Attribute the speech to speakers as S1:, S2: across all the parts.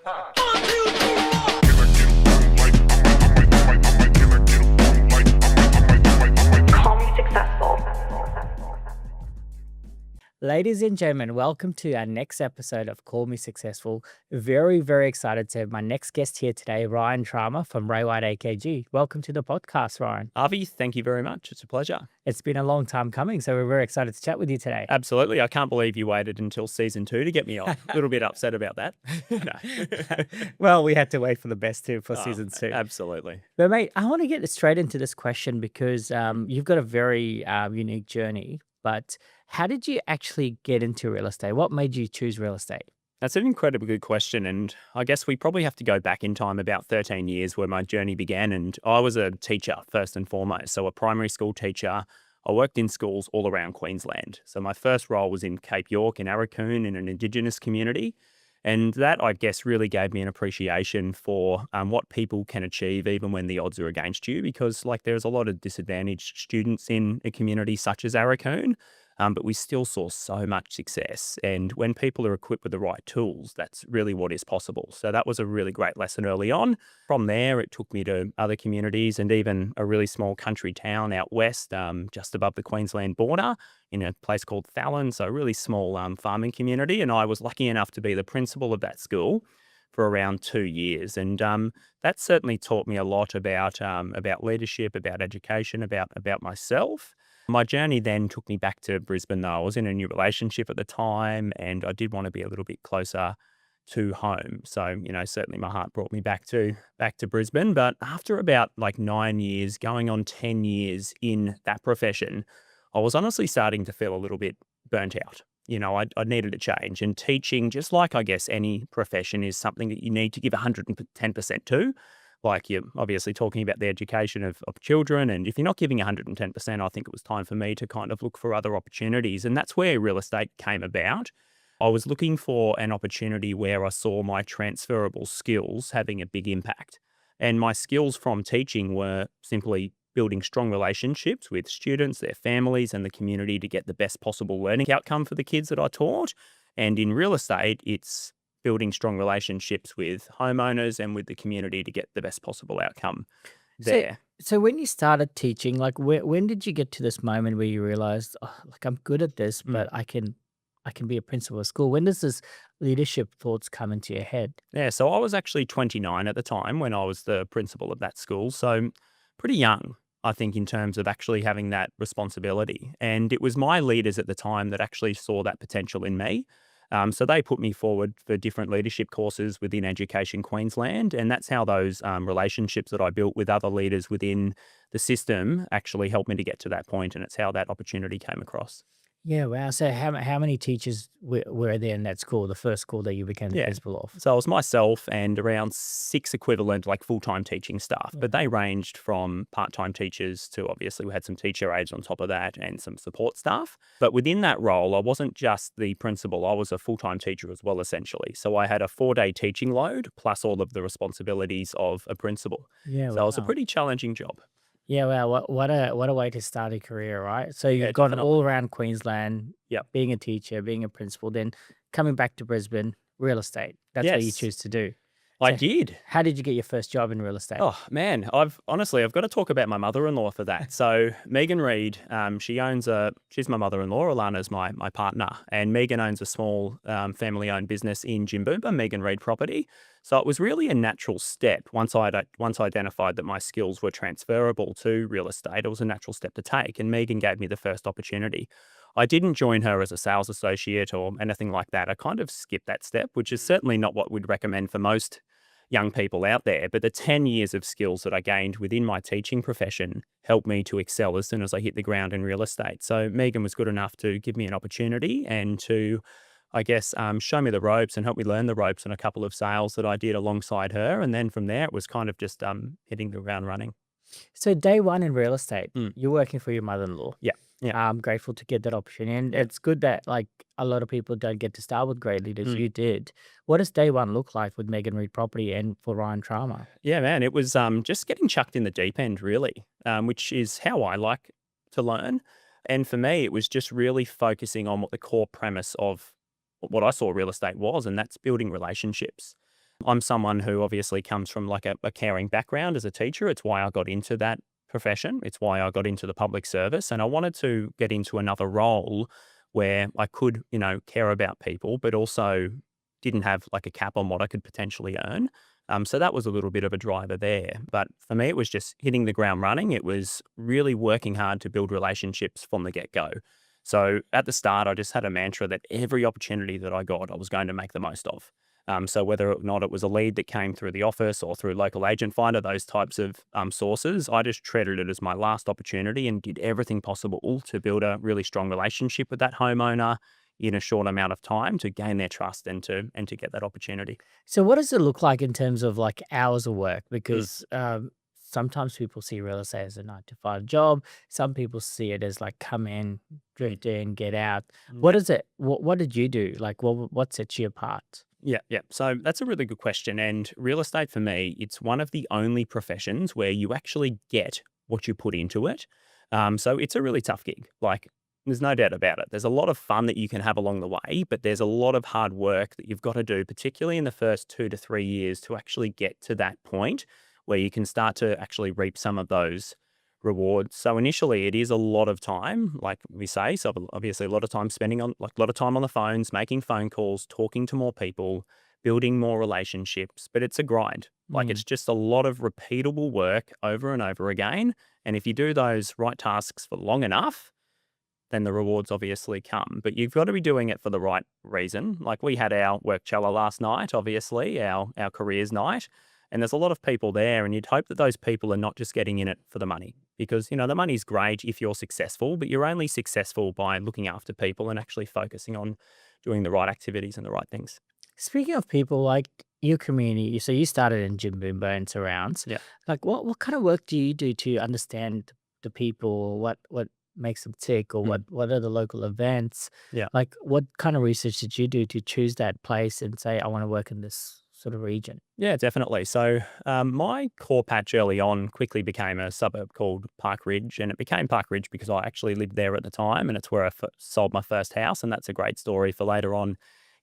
S1: Call me successful.
S2: Ladies and gentlemen, welcome to our next episode of Call Me Successful. Very, very excited to have my next guest here today, Ryan Trama from Ray White AKG. Welcome to the podcast, Ryan.
S3: Avi, thank you very much. It's a pleasure.
S2: It's been a long time coming, so we're very excited to chat with you today.
S3: Absolutely. I can't believe you waited until season 2 to get me on. A little bit upset about that. No.
S2: Well, we had to wait for the best two for
S3: Oh,
S2: season 2.
S3: Absolutely.
S2: But mate, I want to get straight into this question because you've got a very unique journey. But how did you actually get into real estate? What made you choose real estate?
S3: That's an incredibly good question. And I guess we probably have to go back in time about 13 years where my journey began. And I was a teacher first and foremost. So a primary school teacher. I worked in schools all around Queensland. So my first role was in Cape York, in Arakoon, in an Indigenous community. And that, I guess, really gave me an appreciation for what people can achieve even when the odds are against you, because there's a lot of disadvantaged students in a community such as Arakoon, but we still saw so much success. And when people are equipped with the right tools, that's really what is possible. So that was a really great lesson early on. From there, it took me to other communities and even a really small country town out west, just above the Queensland border, in a place called Fallon, so a really small farming community. And I was lucky enough to be the principal of that school for around 2 years. And that certainly taught me a lot about leadership, about education, about myself. My journey then took me back to Brisbane, though. I was in a new relationship at the time, and I did want to be a little bit closer to home. So, certainly my heart brought me back to Brisbane. But after about 9 years, going on 10 years in that profession, I was honestly starting to feel a little bit burnt out. I needed a change. And teaching, just like I guess any profession, is something that you need to give 110% to. You're obviously talking about the education of children. And if you're not giving 110%, I think it was time for me to kind of look for other opportunities. And that's where real estate came about. I was looking for an opportunity where I saw my transferable skills having a big impact. And my skills from teaching were simply building strong relationships with students, their families, and the community to get the best possible learning outcome for the kids that I taught. And in real estate, it's building strong relationships with homeowners and with the community to get the best possible outcome there.
S2: So when you started teaching, when did you get to this moment where you realized, I'm good at this, but I can be a principal of school? When does this leadership thoughts come into your head?
S3: Yeah, so I was actually 29 at the time when I was the principal of that school. So pretty young, I think, in terms of actually having that responsibility. And it was my leaders at the time that actually saw that potential in me. So they put me forward for different leadership courses within Education Queensland. And that's how those relationships that I built with other leaders within the system actually helped me to get to that point. And it's how that opportunity came across.
S2: Yeah, wow. So how many teachers were there in that school, the first school that you became the principal of?
S3: So it was myself and around 6 equivalent full-time teaching staff, but they ranged from part-time teachers to, obviously we had some teacher aides on top of that and some support staff. But within that role, I wasn't just the principal, I was a full-time teacher as well, essentially. So I had a 4-day teaching load plus all of the responsibilities of a principal.
S2: Yeah,
S3: So it was a pretty challenging job.
S2: Yeah, wow, what a way to start a career, right? So you've
S3: Yeah,
S2: gone
S3: definitely.
S2: all around Queensland,
S3: Yep.
S2: being a teacher, being a principal, then coming back to Brisbane, real estate. That's what you
S3: Yes.
S2: choose to do.
S3: I
S2: So
S3: did.
S2: how did you get your first job in real estate?
S3: Oh man, I've got to talk about my mother-in-law for that. So Megan Reid, she's my mother-in-law. Alana's my partner, and Megan owns a small family-owned business in Jimboomba, Megan Reid Property. So it was really a natural step once I identified that my skills were transferable to real estate. It was a natural step to take, and Megan gave me the first opportunity. I didn't join her as a sales associate or anything like that. I kind of skipped that step, which is certainly not what we'd recommend for most young people out there. But the 10 years of skills that I gained within my teaching profession helped me to excel as soon as I hit the ground in real estate. So Megan was good enough to give me an opportunity and to, I guess, show me the ropes and help me learn the ropes on a couple of sales that I did alongside her. And then from there, it was kind of just hitting the ground running.
S2: So day one in real estate, you're working for your mother-in-law.
S3: Yeah.
S2: I'm grateful to get that opportunity. And it's good that a lot of people don't get to start with great leaders. You did. What does day one look like with Megan Reid Property and for Ryan Trama?
S3: Yeah, man, it was just getting chucked in the deep end, really, which is how I like to learn. And for me, it was just really focusing on what the core premise of what I saw real estate was, and that's building relationships. I'm someone who obviously comes from like a caring background as a teacher. It's why I got into that profession. It's why I got into the public service. And I wanted to get into another role where I could, care about people, but also didn't have like a cap on what I could potentially earn. So that was a little bit of a driver there. But for me, it was just hitting the ground running. It was really working hard to build relationships from the get-go. So at the start, I just had a mantra that every opportunity that I got, I was going to make the most of. So whether or not it was a lead that came through the office or through local agent finder, those types of sources, I just treated it as my last opportunity and did everything possible to build a really strong relationship with that homeowner in a short amount of time to gain their trust and to get that opportunity.
S2: So what does it look like in terms of like hours of work?
S3: Mm.
S2: Because sometimes people see real estate as a 9 to 5 job. Some people see it as like come in, do it in, get out. What is it? What did you do? Like what sets you apart?
S3: Yeah, yeah. So that's a really good question. And real estate for me, it's one of the only professions where you actually get what you put into it. So it's a really tough gig. Like, there's no doubt about it. There's a lot of fun that you can have along the way, but there's a lot of hard work that you've got to do, particularly in the first 2 to 3 years, to actually get to that point where you can start to actually reap some of those rewards. So initially it is a lot of time, like we say. So obviously a lot of time spending on like a lot of time on the phones, making phone calls, talking to more people, building more relationships, but it's a grind. Like
S2: Mm.
S3: it's just a lot of repeatable work over and over again. And if you do those right tasks for long enough, then the rewards obviously come. But you've got to be doing it for the right reason. Like we had our work cellar last night, obviously, our careers night. And there's a lot of people there, and you'd hope that those people are not just getting in it for the money. Because, the money's great if you're successful, but you're only successful by looking after people and actually focusing on doing the right activities and the right things.
S2: Speaking of people like your community, so you started in Jim Boomba and surrounds.
S3: Yeah.
S2: Like what kind of work do you do to understand the people? What makes them tick, or
S3: Mm.
S2: what are the local events?
S3: Yeah.
S2: Like what kind of research did you do to choose that place and say I want to work in this sort of region?
S3: Yeah, definitely. So my core patch early on quickly became a suburb called Park Ridge, and it became Park Ridge because I actually lived there at the time, and it's where I sold my first house, and that's a great story for later on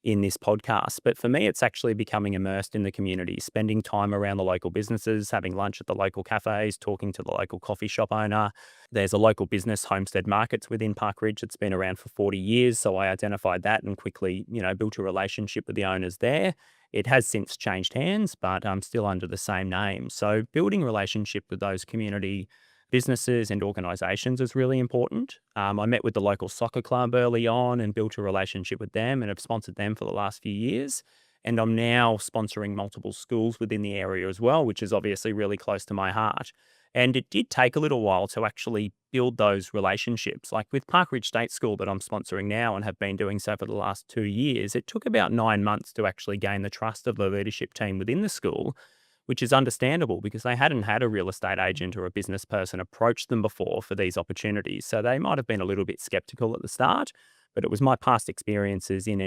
S3: in this podcast. But for me, it's actually becoming immersed in the community, spending time around the local businesses, having lunch at the local cafes, talking to the local coffee shop owner. There's a local business, Homestead Markets, within Park Ridge that's been around for 40 years. So I identified that and quickly, built a relationship with the owners there. It has since changed hands, but still under the same name. So building relationship with those community businesses and organisations is really important. I met with the local soccer club early on and built a relationship with them and have sponsored them for the last few years. And I'm now sponsoring multiple schools within the area as well, which is obviously really close to my heart. And it did take a little while to actually build those relationships. Like with Park Ridge State School that I'm sponsoring now and have been doing so for the last 2 years, it took about 9 months to actually gain the trust of the leadership team within the school, which is understandable because they hadn't had a real estate agent or a business person approach them before for these opportunities. So they might have been a little bit skeptical at the start, but it was my past experiences in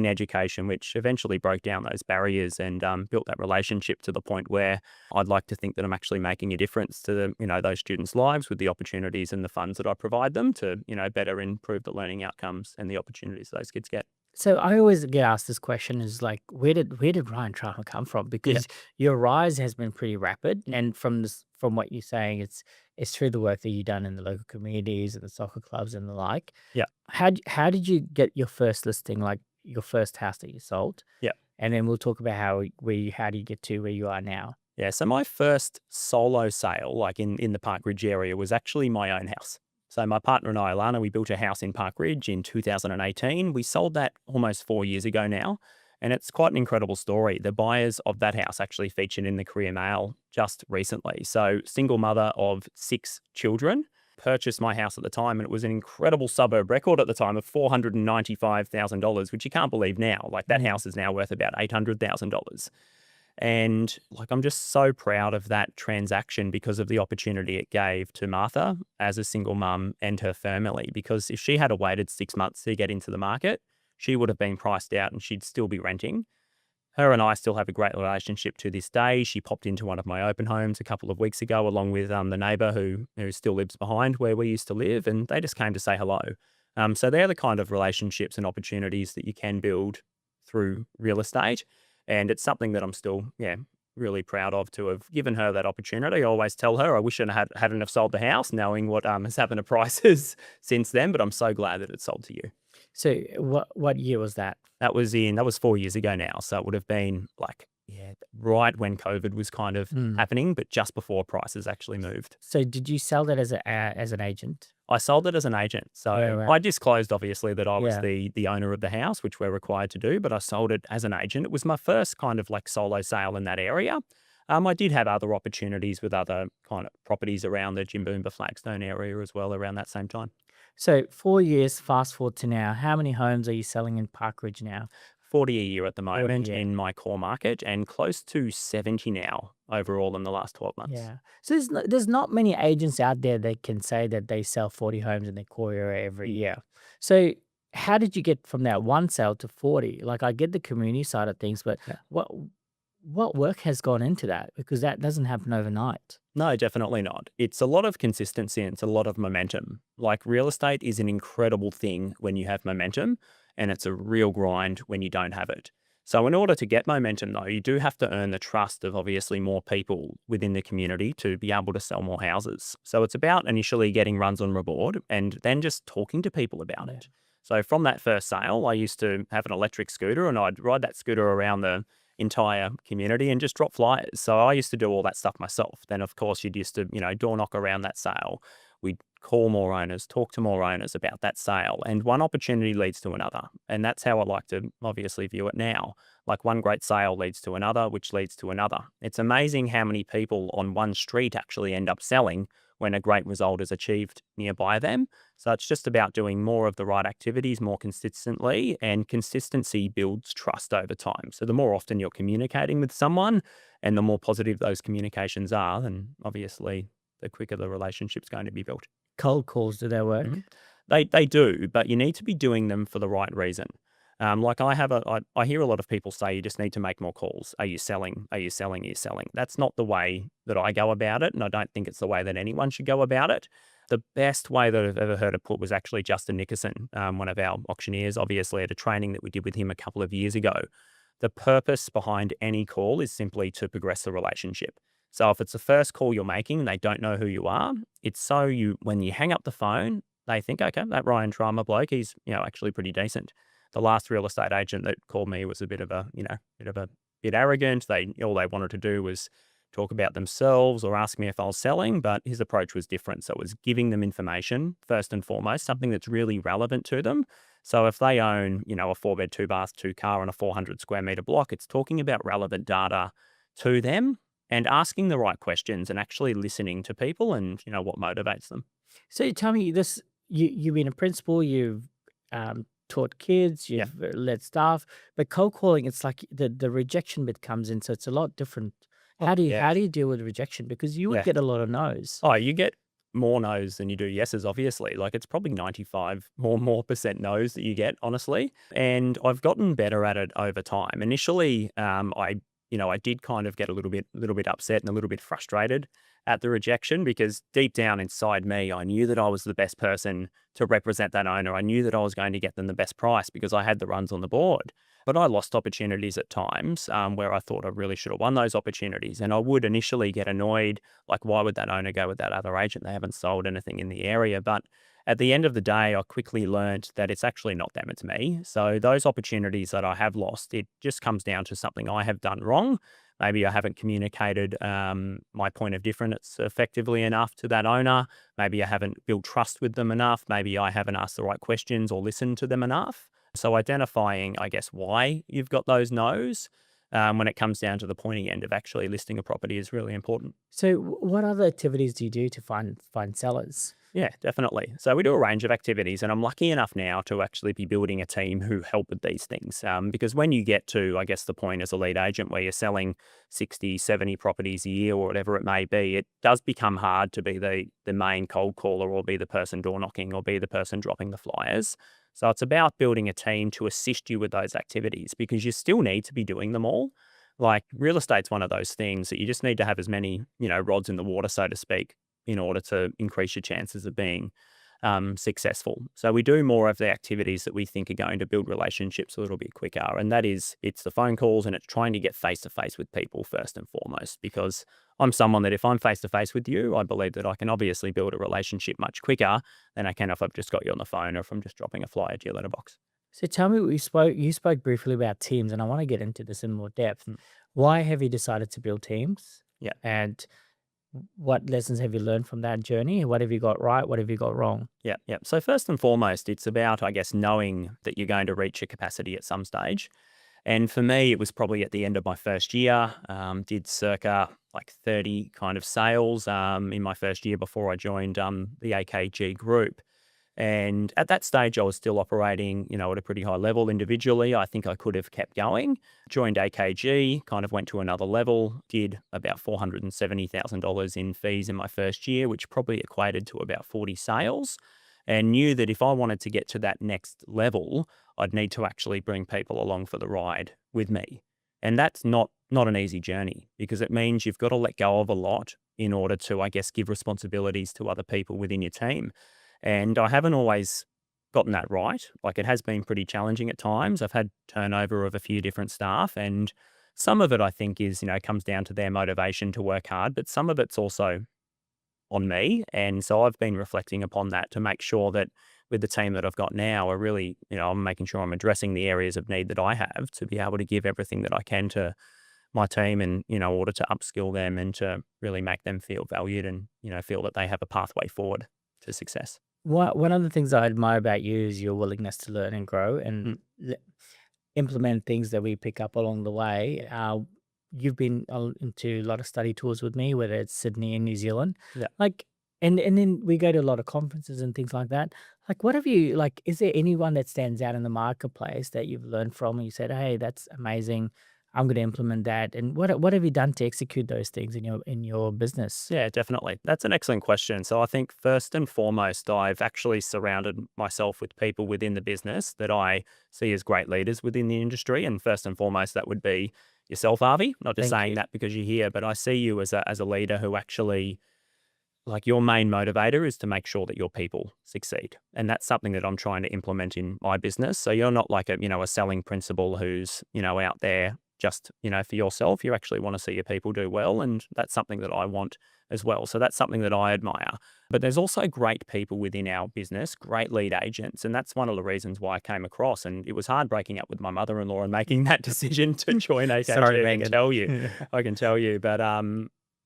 S3: education which eventually broke down those barriers and built that relationship to the point where I'd like to think that I'm actually making a difference to those students' lives with the opportunities and the funds that I provide them to better improve the learning outcomes and the opportunities those kids get.
S2: So I always get asked this question is like, where did Ryan Trama come from? Because your rise has been pretty rapid, and from what you're saying, it's through the work that you've done in the local communities and the soccer clubs and the like.
S3: Yeah.
S2: How did you get your first listing, like your first house that you sold?
S3: Yeah.
S2: And then we'll talk about how do you get to where you are now?
S3: Yeah, so my first solo sale, like in the Park Ridge area, was actually my own house. So my partner and I, Alana, we built a house in Park Ridge in 2018. We sold that almost 4 years ago now, and it's quite an incredible story. The buyers of that house actually featured in the Courier Mail just recently. So single mother of 6 children, purchased my house at the time, and it was an incredible suburb record at the time of $495,000, which you can't believe now. Like that house is now worth about $800,000. And like, I'm just so proud of that transaction because of the opportunity it gave to Martha as a single mum and her family. Because if she had waited 6 months to get into the market, she would have been priced out and she'd still be renting. Her and I still have a great relationship to this day. She popped into one of my open homes a couple of weeks ago, along with the neighbour who still lives behind where we used to live, and they just came to say hello. So they're the kind of relationships and opportunities that you can build through real estate. And it's something that I'm still, really proud of to have given her that opportunity. I always tell her I wish I hadn't have sold the house, knowing what has happened to prices since then. But I'm so glad that it's sold to you.
S2: So what year was that?
S3: That was 4 years ago now. So it would have been like, right when COVID was kind of happening, but just before prices actually moved.
S2: So did you sell that as an agent?
S3: I sold it as an agent. So
S2: Right.
S3: I disclosed, obviously, that I was
S2: Yeah.
S3: the owner of the house, which we're required to do, but I sold it as an agent. It was my first kind of like solo sale in that area. I did have other opportunities with other kind of properties around the Jimboomba Flagstone area as well around that same time.
S2: So 4 years, fast forward to now, how many homes are you selling in Park Ridge now?
S3: 40 a year at the
S2: 40,
S3: moment
S2: yeah.
S3: in my core market, and close to 70 now overall in the last 12 months.
S2: Yeah. So there's not many agents out there that can say that they sell 40 homes in their core area every year. So how did you get from that one sale to 40? Like, I get the community side of things, but
S3: Yeah.
S2: what work has gone into that? Because that doesn't happen overnight.
S3: No, definitely not. It's a lot of consistency and it's a lot of momentum. Like, real estate is an incredible thing when you have momentum, and it's a real grind when you don't have it. So in order to get momentum, though, you do have to earn the trust of obviously more people within the community to be able to sell more houses. So it's about initially getting runs on reward and then just talking to people about
S2: Yeah.
S3: it. So from that first sale, I used to have an electric scooter and I'd ride that scooter around the entire community and just drop flyers. So I used to do all that stuff myself. Then, of course, you'd used to, door knock around that sale. We'd call more owners, talk to more owners about that sale, and one opportunity leads to another. And that's how I like to obviously view it now. Like, one great sale leads to another, which leads to another. It's amazing how many people on one street actually end up selling when a great result is achieved nearby them. So it's just about doing more of the right activities more consistently, and consistency builds trust over time. So the more often you're communicating with someone and the more positive those communications are, then obviously the quicker the relationship's going to be built.
S2: Cold calls, do they work?
S3: Mhm. They do, but you need to be doing them for the right reason. Like, I hear a lot of people say you just need to make more calls. Are you selling? Are you selling? Are you selling? That's not the way that I go about it, and I don't think it's the way that anyone should go about it. The best way that I've ever heard it put was actually Justin Nickerson, one of our auctioneers, obviously at a training that we did with him a couple of years ago. The purpose behind any call is simply to progress the relationship. So if it's the first call you're making and they don't know who you are, it's so when you hang up the phone, they think, okay, that Ryan Trama bloke, he's, actually pretty decent. The last real estate agent that called me was a bit arrogant. All they wanted to do was talk about themselves or ask me if I was selling, but his approach was different. So it was giving them information first and foremost, something that's really relevant to them. So if they own, a 4-bed, 2-bath, 2-car and a 400 square meter block, it's talking about relevant data to them and asking the right questions and actually listening to people and, what motivates them.
S2: So tell me this, you've been a principal, you've taught kids,
S3: Yeah.
S2: you've led staff, but cold calling, it's like the rejection bit comes in, so it's a lot different. How do you deal with rejection? Because you would
S3: Yeah.
S2: get a lot of no's.
S3: Oh, you get more no's than you do yeses, obviously. Like, it's probably 95 more percent no's that you get, honestly. And I've gotten better at it over time. Initially, I did kind of get a little bit upset and a little bit frustrated at the rejection, because deep down inside me, I knew that I was the best person to represent that owner. I knew that I was going to get them the best price because I had the runs on the board. But I lost opportunities at times where I thought I really should have won those opportunities. And I would initially get annoyed, like, why would that owner go with that other agent? They haven't sold anything in the area. But at the end of the day, I quickly learned that it's actually not them, it's me. So those opportunities that I have lost, it just comes down to something I have done wrong. Maybe I haven't communicated my point of difference effectively enough to that owner. Maybe I haven't built trust with them enough. Maybe I haven't asked the right questions or listened to them enough. So identifying, I guess, why you've got those no's when it comes down to the pointy end of actually listing a property is really important.
S2: So what other activities do you do to find sellers?
S3: Yeah, definitely. So we do a range of activities, and I'm lucky enough now to actually be building a team who help with these things. Because when you get to, I guess, the point as a lead agent where you're selling 60, 70 properties a year or whatever it may be, it does become hard to be the main cold caller or be the person door knocking or be the person dropping the flyers. So it's about building a team to assist you with those activities, because you still need to be doing them all. Like, real estate's one of those things that you just need to have as many, rods in the water, so to speak, in order to increase your chances of being successful. So we do more of the activities that we think are going to build relationships a little bit quicker. And that is, it's the phone calls and it's trying to get face to face with people first and foremost, because I'm someone that if I'm face to face with you, I believe that I can obviously build a relationship much quicker than I can if I've just got you on the phone or if I'm just dropping a flyer to your letterbox.
S2: So tell me, you spoke briefly about teams, and I want to get into this in more depth.
S3: Mm.
S2: Why have you decided to build teams?
S3: Yeah.
S2: And what lessons have you learned from that journey? What have you got right? What have you got wrong?
S3: Yeah, yeah. So first and foremost, it's about, I guess, knowing that you're going to reach your capacity at some stage. And for me, it was probably at the end of my first year, did circa like 30 kind of sales in my first year before I joined the AKG group. And at that stage, I was still operating, at a pretty high level individually. I think I could have kept going. Joined AKG, kind of went to another level, did about $470,000 in fees in my first year, which probably equated to about 40 sales. And knew that if I wanted to get to that next level, I'd need to actually bring people along for the ride with me. And that's not an easy journey, because it means you've got to let go of a lot in order to, I guess, give responsibilities to other people within your team. And I haven't always gotten that right. Like, it has been pretty challenging at times. I've had turnover of a few different staff, and some of it I think is, comes down to their motivation to work hard, but some of it's also on me. And so I've been reflecting upon that to make sure that with the team that I've got now, I really, I'm making sure I'm addressing the areas of need that I have to be able to give everything that I can to my team and, order to upskill them and to really make them feel valued and, feel that they have a pathway forward to success.
S2: One of the things I admire about you is your willingness to learn and grow and implement things that we pick up along the way. You've been into a lot of study tours with me, whether it's Sydney and New Zealand.
S3: Yeah.
S2: Like, and then we go to a lot of conferences and things like that. Like, what have you, like, is there anyone that stands out in the marketplace that you've learned from and you said, hey, that's amazing, I'm going to implement that? And what have you done to execute those things in your business?
S3: Yeah, definitely. That's an excellent question. So I think first and foremost, I've actually surrounded myself with people within the business that I see as great leaders within the industry. And first and foremost, that would be yourself, Avi. Not just
S2: Thank
S3: saying
S2: you.
S3: that because you're here, but I see you as a leader who actually, like, your main motivator is to make sure that your people succeed. And that's something that I'm trying to implement in my business. So you're not like a selling principal who's, out there just, for yourself. You actually want to see your people do well. And that's something that I want as well. So that's something that I admire. But there's also great people within our business, great lead agents. And that's one of the reasons why I came across. And it was hard breaking up with my mother-in-law and making that decision to join AKG.
S2: Sorry,
S3: I
S2: Megan.
S3: can tell you. I can tell you. But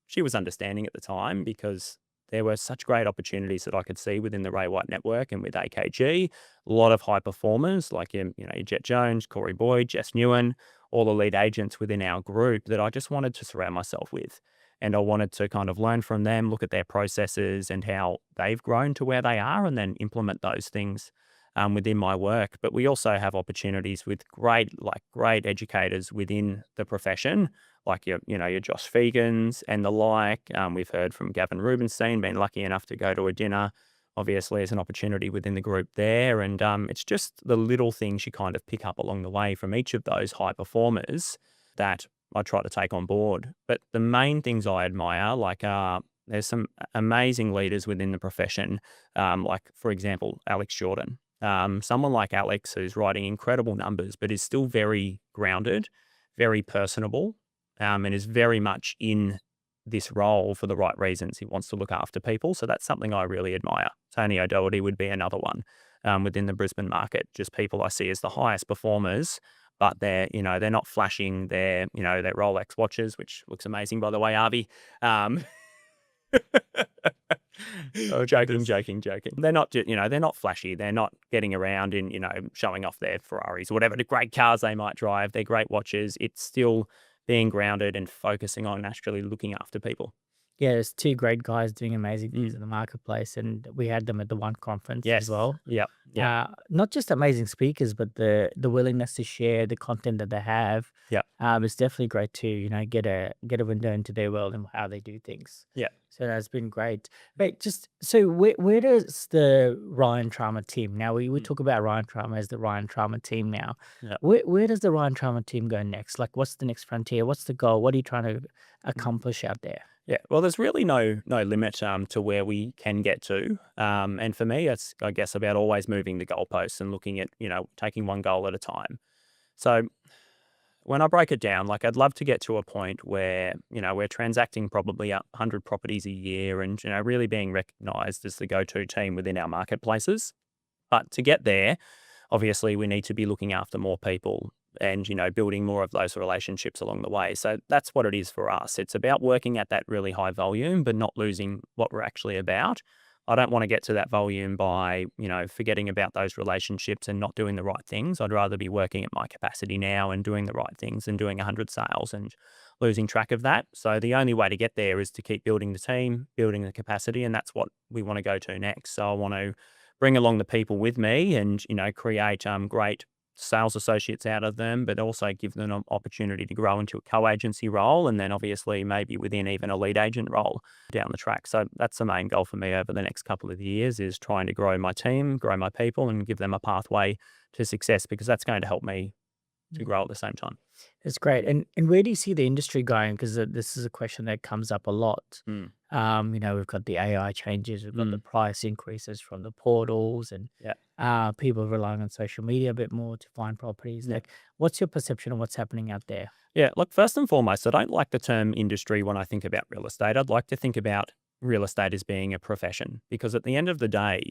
S3: she was understanding at the time because there were such great opportunities that I could see within the Ray White network and with AKG. A lot of high performers like your Jet Jones, Corey Boyd, Jess Newen, all the lead agents within our group that I just wanted to surround myself with. And I wanted to kind of learn from them, look at their processes and how they've grown to where they are, and then implement those things within my work. But we also have opportunities with great educators within the profession, like your Josh Fegans and the like. We've heard from Gavin Rubenstein, been lucky enough to go to a dinner, obviously, as an opportunity within the group there. And it's just the little things you kind of pick up along the way from each of those high performers that I try to take on board. But the main things I admire, there's some amazing leaders within the profession, like, for example, Alex Jordan. Someone like Alex, who's writing incredible numbers, but is still very grounded, very personable, and is very much in this role for the right reasons. He wants to look after people. So that's something I really admire. Tony O'Doherty would be another one within the Brisbane market. Just people I see as the highest performers, but they're not flashing their Rolex watches, which looks amazing, by the way, Avi. Oh, joking. They're not, they're not flashy. They're not getting around in, showing off their Ferraris or whatever, the great cars they might drive. They're great watches. It's still being grounded and focusing on actually looking after people.
S2: Yeah, there's two great guys doing amazing things in the marketplace, and we had them at the one conference as well.
S3: Yeah. Yeah.
S2: Not just amazing speakers, but the willingness to share the content that they have.
S3: Yeah.
S2: It's definitely great to get a window into their world and how they do things.
S3: Yeah.
S2: So that's been great. But just so where does the Ryan Trauma team now? We
S3: Mm.
S2: talk about Ryan Trauma as the Ryan Trauma team now.
S3: Yeah.
S2: Where does the Ryan Trauma team go next? Like, what's the next frontier? What's the goal? What are you trying to accomplish out there?
S3: Yeah, well, there's really no limit to where we can get to, and for me, it's I guess about always moving the goalposts and looking at taking one goal at a time. So when I break it down, like I'd love to get to a point where we're transacting probably 100 properties a year, and really being recognised as the go-to team within our marketplaces. But to get there, obviously, we need to be looking after more people and, building more of those relationships along the way. So that's what it is for us. It's about working at that really high volume, but not losing what we're actually about. I don't want to get to that volume by, forgetting about those relationships and not doing the right things. I'd rather be working at my capacity now and doing the right things and doing 100 sales and losing track of that. So the only way to get there is to keep building the team, building the capacity, and that's what we want to go to next. So I want to bring along the people with me and, create great sales associates out of them, but also give them an opportunity to grow into a co-agency role, and then obviously maybe within even a lead agent role down the track. So that's the main goal for me over the next couple of years, is trying to grow my team, grow my people, and give them a pathway to success, because that's going to help me to grow at the same time.
S2: That's great. And where do you see the industry going? Because this is a question that comes up a lot.
S3: Mm.
S2: We've got the AI changes, we've got the
S3: Mm.
S2: price increases from the portals, and
S3: Yeah.
S2: people relying on social media a bit more to find properties.
S3: Yeah.
S2: Like, what's your perception of what's happening out there?
S3: Yeah, look, first and foremost, I don't like the term industry when I think about real estate. I'd like to think about real estate as being a profession, because at the end of the day,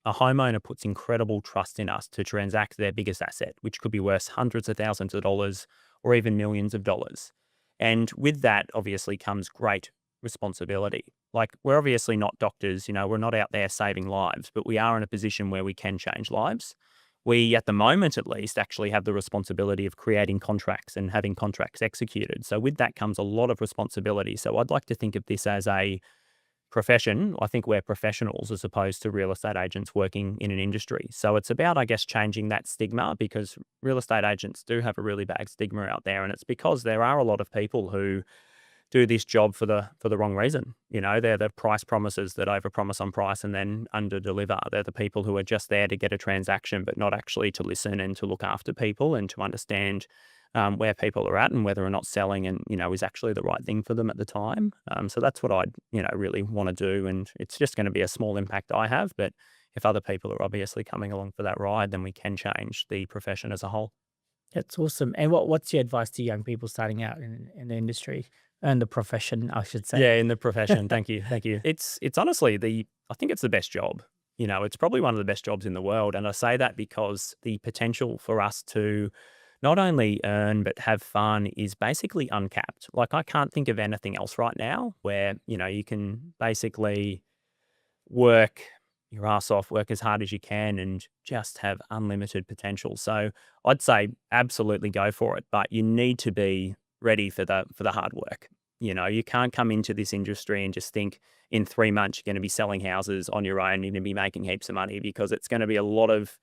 S3: a homeowner puts incredible trust in us to transact their biggest asset, which could be worth hundreds of thousands of dollars or even millions of dollars. And with that, obviously, comes great responsibility. Like, we're obviously not doctors, we're not out there saving lives, but we are in a position where we can change lives. We, at the moment at least, actually have the responsibility of creating contracts and having contracts executed. So with that comes a lot of responsibility. So I'd like to think of this as a profession. I think we're professionals as opposed to real estate agents working in an industry. So it's about, I guess, changing that stigma, because real estate agents do have a really bad stigma out there. And it's because there are a lot of people who do this job for the wrong reason. They're the price promisers that overpromise on price and then underdeliver. They're the people who are just there to get a transaction, but not actually to listen and to look after people and to understand where people are at and whether or not selling and is actually the right thing for them at the time. So that's what I'd really want to do, and it's just going to be a small impact I have. But if other people are obviously coming along for that ride, then we can change the profession as a whole.
S2: That's awesome. And what's your advice to young people starting out in the industry and the profession, I should say?
S3: Yeah, in the profession. Thank you. Thank you. It's honestly I think it's the best job. It's probably one of the best jobs in the world. And I say that because the potential for us to not only earn but have fun is basically uncapped. Like, I can't think of anything else right now where, you can basically work your ass off, work as hard as you can, and just have unlimited potential. So I'd say absolutely go for it, but you need to be ready for the hard work. You can't come into this industry and just think in 3 months you're going to be selling houses on your own, you're going to be making heaps of money, because it's going to be a lot of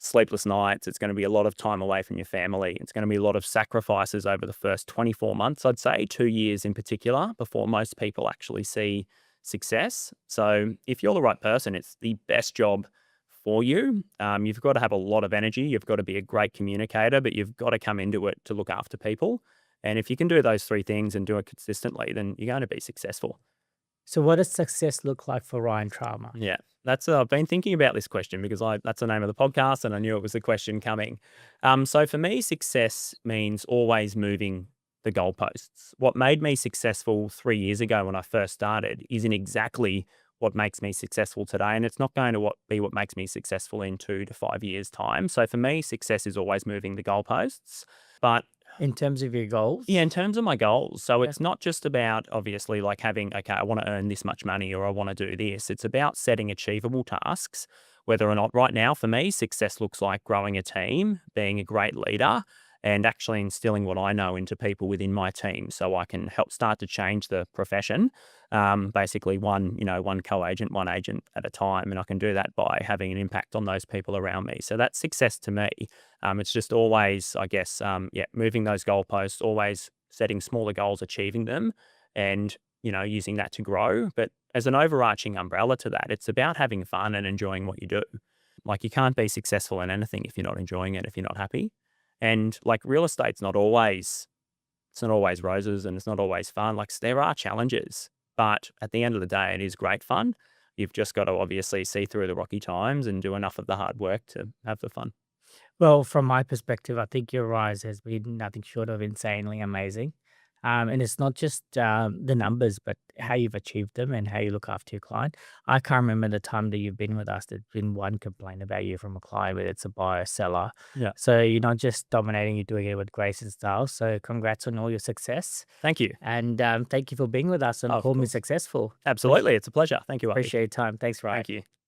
S3: sleepless nights. It's going to be a lot of time away from your family. It's going to be a lot of sacrifices over the first 24 months, I'd say 2 years in particular, before most people actually see success. So if you're the right person, it's the best job for you. You've got to have a lot of energy. You've got to be a great communicator, but you've got to come into it to look after people. And if you can do those 3 things and do it consistently, then you're going to be successful.
S2: So what does success look like for Ryan Trauma?
S3: Yeah, that's I've been thinking about this question because that's the name of the podcast, and I knew it was the question coming. So for me, success means always moving the goalposts. What made me successful 3 years ago when I first started isn't exactly what makes me successful today, and it's not going to be what makes me successful in 2 to 5 years' time. So for me, success is always moving the goalposts. But
S2: In terms of your goals?
S3: yeah, in terms of my goals. So it's not just about obviously like having, okay, I want to earn this much money or I want to do this. It's about setting achievable tasks, whether or not right now for me, success looks like growing a team, being a great leader, and actually instilling what I know into people within my team so I can help start to change the profession. Basically one co-agent, one agent at a time. And I can do that by having an impact on those people around me. So that's success to me. It's just always, I guess, moving those goalposts, always setting smaller goals, achieving them, and, using that to grow. But as an overarching umbrella to that, it's about having fun and enjoying what you do. Like, you can't be successful in anything if you're not enjoying it, if you're not happy. And like, real estate's not always, it's not always roses, and it's not always fun. Like, there are challenges, but at the end of the day, it is great fun. You've just got to obviously see through the rocky times and do enough of the hard work to have the fun.
S2: Well, from my perspective, I think your rise has been nothing short of insanely amazing. And it's not just the numbers, but how you've achieved them and how you look after your client. I can't remember the time that you've been with us. There's been one complaint about you from a client, whether it's a buyer, seller.
S3: Yeah.
S2: So you're not just dominating; you're doing it with grace and style. So congrats on all your success,
S3: Thank you.
S2: and thank you for being with us and
S3: Of
S2: call me
S3: course.
S2: successful.
S3: Absolutely. It's a pleasure. Thank you, Avi.
S2: Appreciate your time. Thanks, Ryan.
S3: Thank you.